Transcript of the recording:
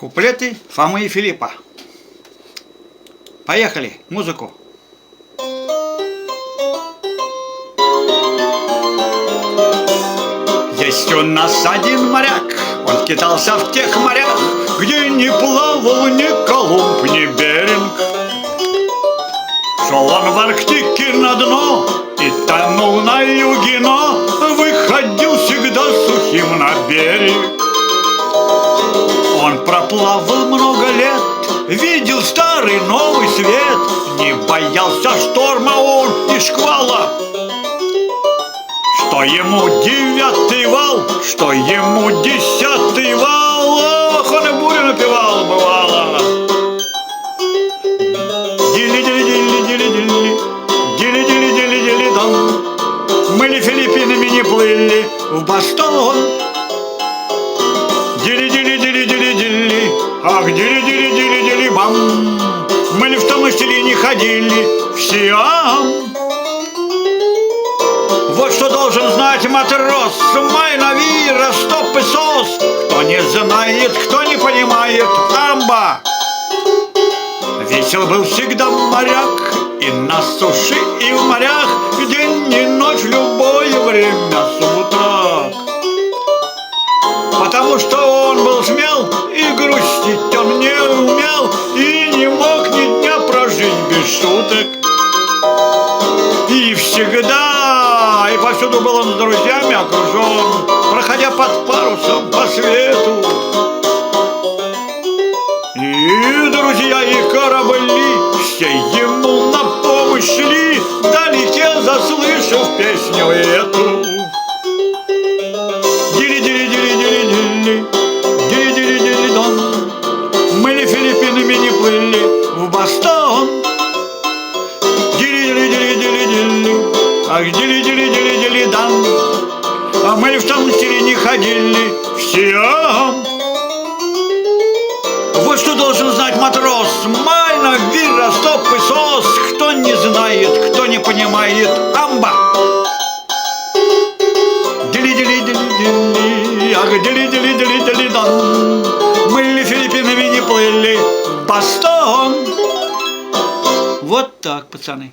Куплеты Фомы и Филиппа. Поехали, музыку. Есть у нас один моряк, он кидался в тех морях, где не плавал ни Колумб, ни Беринг. Шел он в Арктике на дно и тонул на юге, но выходил всегда сухим на берег. Он проплавал много лет, видел старый новый свет, не боялся шторма он и шквала. Что ему 9-й вал, что ему 10-й вал, ох, он и бурю напевал, бывало. Дили-дили-дили-дили-дили, дили-дили-дили-дили-дон. Мы ли Филиппинами не плыли в Бостон? Дили-дили-дили-дили-дили, ах, дили-дили-дили-дили-бам. Мы ли в том стиле не ходили в Сиам? Вот что должен знать матрос, май, нави, растоп и сос. Кто не знает, кто не понимает, амба. Весел был всегда моряк, и на суше, и в морях, день и ночь, в любое время суток. Потому что он был смел, и грустить он не умел, и не мог ни дня прожить без шуток. И всегда, и повсюду был он с друзьями окружен, проходя под парусом по свету. И друзья, и корабли все ему на помощь шли, вдалеке заслышав песню эту. Дили-дили-дили-дили-дили, дили-дили-дили-дон. Мы ли Филиппинами не плыли в Бостон? Дили-дили-дили-дили-дили, ах, дили-дили-дили-дили-дан. А мы ли в том стиле не ходили в Сиам? Вот что должен знать матрос, май, нави, растоп и сос. Кто не знает, кто не понимает, амба. Дили-дили-дили-дили, ах, дили-дили-дили-дили-дан. Мы ли Филиппинами не плыли в Бостон? Вот так, пацаны.